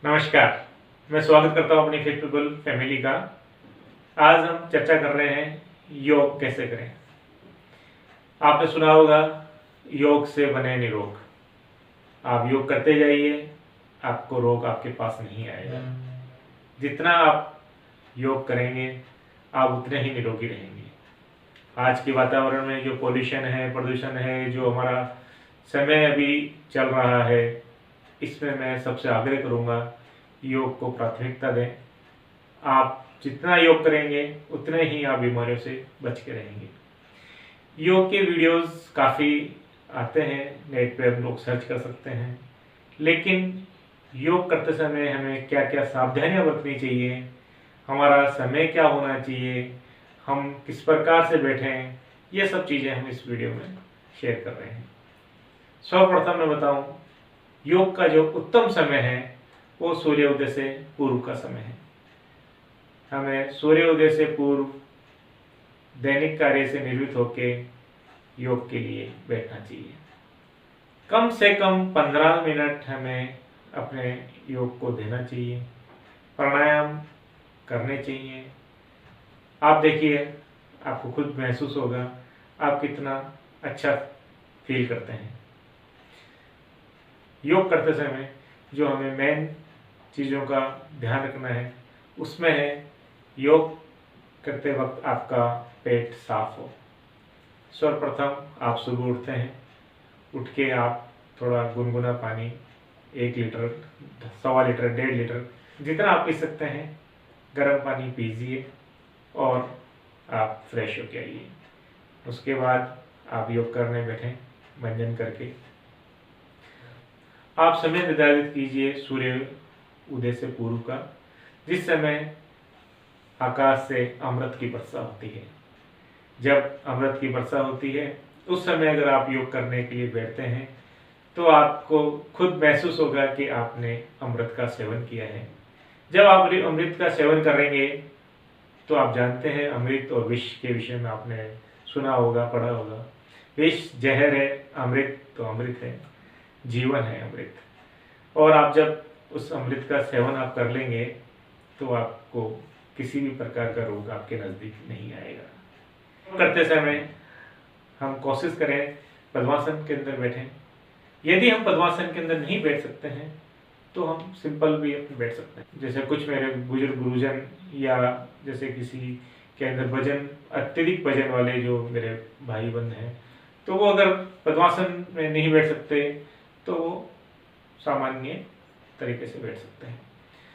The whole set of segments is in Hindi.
नमस्कार, मैं स्वागत करता हूं अपनी फिट पीपल फैमिली का। आज हम चर्चा कर रहे हैं योग कैसे करें। आपने सुना होगा योग से बने निरोग। आप योग करते जाइए, आपको रोग आपके पास नहीं आएगा। जितना आप योग करेंगे आप उतने ही निरोगी रहेंगे। आज के वातावरण में जो पोल्यूशन है, प्रदूषण है, जो हमारा समय अभी चल रहा है, इसमें मैं सबसे आग्रह करूंगा योग को प्राथमिकता दें। आप जितना योग करेंगे उतने ही आप बीमारियों से बच के रहेंगे। योग के वीडियोस काफ़ी आते हैं, नेट पे हम लोग सर्च कर सकते हैं, लेकिन योग करते समय हमें क्या क्या सावधानियां बरतनी चाहिए, हमारा समय क्या होना चाहिए, हम किस प्रकार से बैठें, ये सब चीज़ें हम इस वीडियो में शेयर कर रहे हैं। सर्वप्रथम मैं बताऊं, योग का जो उत्तम समय है वो सूर्योदय से पूर्व का समय है। हमें सूर्योदय से पूर्व दैनिक कार्य से निवृत्त होकर योग के लिए बैठना चाहिए। कम से कम 15 मिनट हमें अपने योग को देना चाहिए, प्राणायाम करने चाहिए। आप देखिए, आपको खुद महसूस होगा आप कितना अच्छा फील करते हैं। योग करते समय जो हमें मेन चीज़ों का ध्यान रखना है उसमें है योग करते वक्त आपका पेट साफ हो। सर्वप्रथम आप सुबह उठते हैं, उठ के आप थोड़ा गुनगुना पानी 1 लीटर, 1.25 लीटर, 1.5 लीटर, जितना आप पी सकते हैं गर्म पानी पीजिए और आप फ्रेश होके आइए। उसके बाद आप योग करने बैठें भंजन करके। आप समय निर्धारित कीजिए सूर्य उदय से पूर्व का, जिस समय आकाश से अमृत की वर्षा होती है। जब अमृत की वर्षा होती है उस समय अगर आप योग करने के लिए बैठते हैं तो आपको खुद महसूस होगा कि आपने अमृत का सेवन किया है। जब आप अमृत का सेवन करेंगे तो आप जानते हैं अमृत और विष के विषय में आपने सुना होगा, पढ़ा होगा। विष जहर है, अमृत तो अमृत है, जीवन है अमृत। और आप जब उस अमृत का सेवन आप कर लेंगे तो आपको किसी भी प्रकार का रोग आपके नज़दीक नहीं आएगा। करते समय हम कोशिश करें पद्मासन के अंदर बैठें। यदि हम पद्मासन के अंदर नहीं बैठ सकते हैं तो हम सिंपल भी बैठ सकते हैं। जैसे कुछ मेरे बुजुर्ग गुरुजन या जैसे किसी के अंदर वजन, अत्यधिक वजन वाले जो मेरे भाई बंद हैं, तो वो अगर पद्मासन में नहीं बैठ सकते तो वो सामान्य तरीके से बैठ सकते हैं।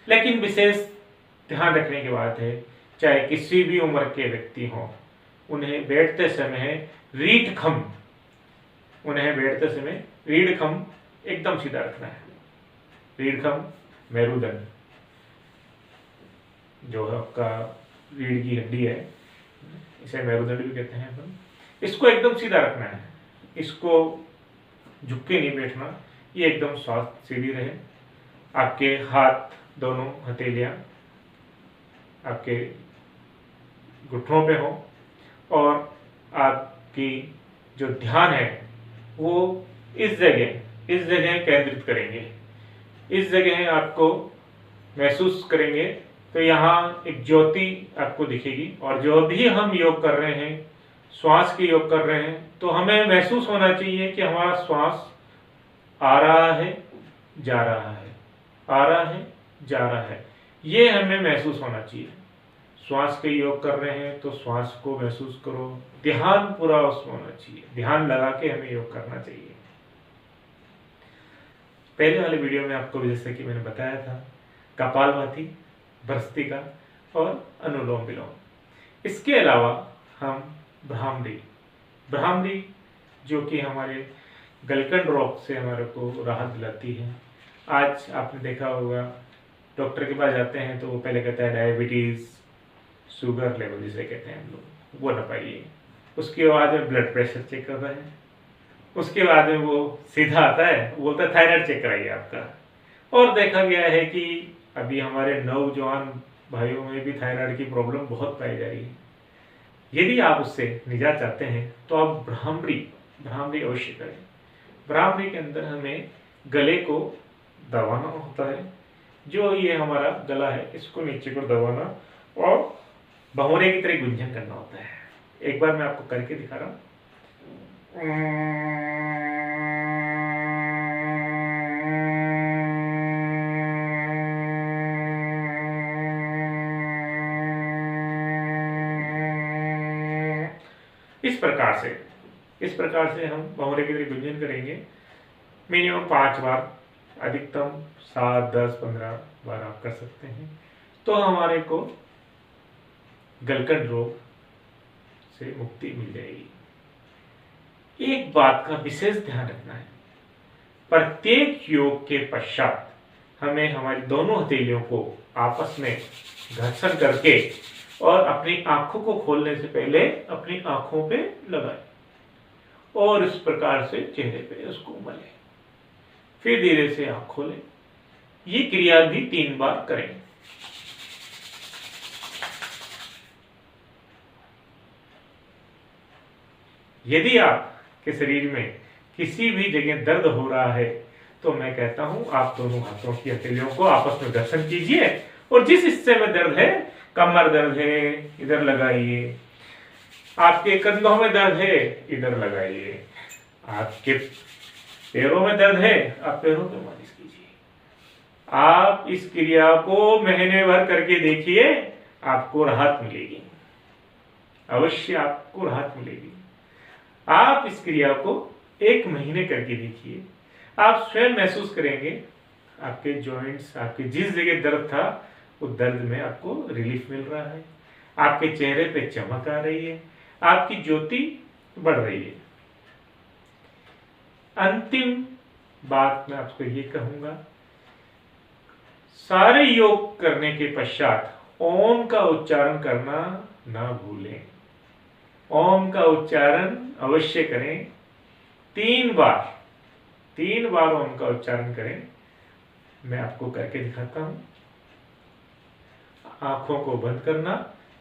लेकिन विशेष ध्यान रखने की बात है, चाहे किसी भी उम्र के व्यक्ति हों, उन्हें बैठते समय रीढ़ खम एकदम सीधा रखना है। रीढ़ खम, मेरुदंड जो है आपका रीढ़ की हड्डी है, इसे मेरुदंड भी कहते हैं अपन, इसको एकदम सीधा रखना है। इसको झुक के नहीं बैठना, ये एकदम स्वास्थ्य सीधी रहे। आपके हाथ, दोनों हथेलियां आपके घुटनों पे हो और आपकी जो ध्यान है वो इस जगह केंद्रित करेंगे। इस जगह आपको महसूस करेंगे तो यहाँ एक ज्योति आपको दिखेगी। और जो भी हम योग कर रहे हैं, श्वास की योग कर रहे हैं, तो हमें महसूस होना चाहिए कि हमारा श्वास आ रहा है, जा रहा है, आ रहा है, जा रहा है, ये हमें महसूस होना चाहिए। श्वास के योग कर रहे हैं तो श्वास को महसूस करो, ध्यान पूरा उसमें होना चाहिए, ध्यान लगा के हमें योग करना चाहिए। पहले वाले वीडियो में आपको जैसे कि मैंने बताया था, कपालभाति, भस्त्रिका और अनुलोम विलोम। इसके अलावा हम भ्रामरी जो कि हमारे गलकंड रोग से हमारे को राहत दिलाती है। आज आपने देखा होगा डॉक्टर के पास जाते हैं तो वो पहले कहता है डायबिटीज़, शुगर लेवल जिसे कहते हैं हम लोग, वो ना पाइए। उसके बाद में ब्लड प्रेशर चेक करता है, उसके बाद में वो सीधा आता है, वो बोलता है थायराइड चेक कराइए आपका। और देखा गया है कि अभी हमारे नौजवान भाइयों में भी थायराइड की प्रॉब्लम बहुत पाई जा रही है। यदि आप उससे निजात चाहते हैं तो आप भ्रामरी अवश्य करें। भ्रामरी के अंदर हमें गले को दबाना होता है जो ये हमारा गला है इसको नीचे को दबाना और भंवरे की तरह गुंजन करना होता है। एक बार मैं आपको करके दिखा रहा हूँ। इस प्रकार से हम भंवरे की तरह गुंजन करेंगे मिनिमम 5 बार, अधिकतम 7, 10, 15 बार आप कर सकते हैं। तो हमारे को गलकंठ रोग से मुक्ति मिल जाएगी। एक बात का विशेष ध्यान रखना है, प्रत्येक योग के पश्चात हमें हमारी दोनों हथेलियों को आपस में घर्षण करके और अपनी आंखों को खोलने से पहले अपनी आंखों पे लगाएं और इस प्रकार से चेहरे पे उसको मलें, फिर धीरे से आंख खोलें। ये क्रिया भी 3 बार करें। यदि आपके शरीर में किसी भी जगह दर्द हो रहा है तो मैं कहता हूं आप दोनों हाथों की हथेलियों को आपस में घर्षण कीजिए और जिस हिस्से में दर्द है, कमर दर्द है इधर लगाइए, आपके कंधों में दर्द है इधर लगाइए, आपके पैरों में दर्द है आप पैरों पे मालिश कीजिए। आप इस क्रिया को महीने भर करके देखिए, आपको राहत मिलेगी, अवश्य आपको राहत मिलेगी। आप इस क्रिया को 1 महीने करके देखिए, आप स्वयं महसूस करेंगे आपके जॉइंट्स, आपके जिस जगह दर्द था उस दर्द में आपको रिलीफ मिल रहा है, आपके चेहरे पे चमक आ रही है, आपकी ज्योति बढ़ रही है। अंतिम बात मैं आपको ये कहूंगा, सारे योग करने के पश्चात ओम का उच्चारण करना ना भूलें। ओम का उच्चारण अवश्य करें, 3 बार ओम का उच्चारण करें। मैं आपको करके दिखाता हूं। आंखों को बंद करना,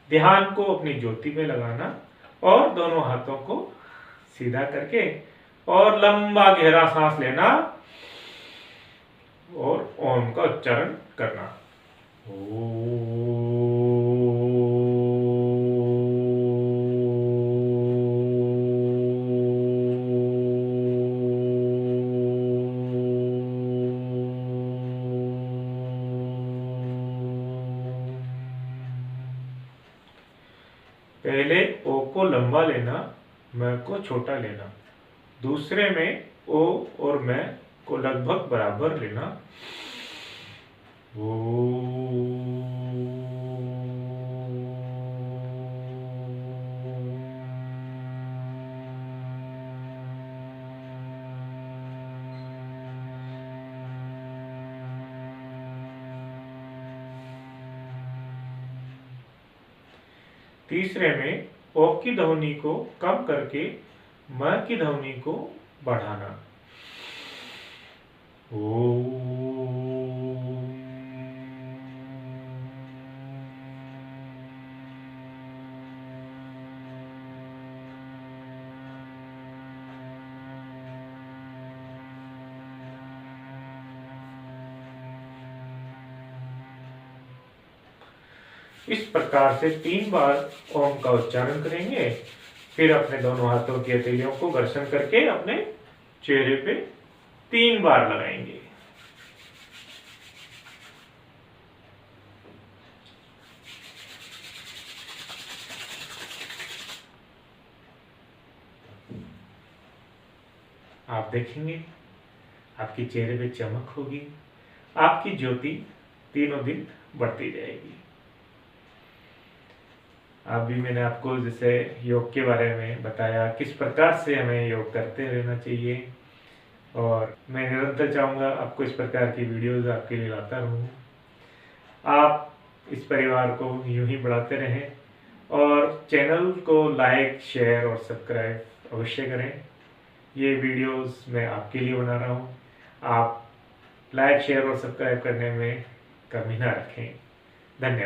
ध्यान को अपनी ज्योति में लगाना और दोनों हाथों को सीधा करके और लंबा गहरा सांस लेना और ओम का उच्चारण करना। पहले ओ को लंबा लेना, मैं को छोटा लेना, दूसरे में ओ और मैं को लगभग बराबर लेना। तीसरे में ओ की ध्वनि को कम करके म की ध्वनि को बढ़ाना। इस प्रकार से 3 बार ओम का उच्चारण करेंगे, फिर अपने दोनों हाथों की हथेलियों को घर्षण करके अपने चेहरे पे 3 बार लगाएंगे। आप देखेंगे आपके चेहरे पे चमक होगी, आपकी ज्योति तीनों दिन बढ़ती जाएगी। अभी मैंने आपको जैसे योग के बारे में बताया, किस प्रकार से हमें योग करते रहना चाहिए, और मैं निरंतर चाहूँगा आपको इस प्रकार की वीडियोस आपके लिए लाता रहूँ। आप इस परिवार को यूं ही बढ़ाते रहें और चैनल को लाइक, शेयर और सब्सक्राइब अवश्य करें। ये वीडियोस मैं आपके लिए बना रहा हूँ, आप लाइक, शेयर और सब्सक्राइब करने में कमी ना रखें। धन्यवाद।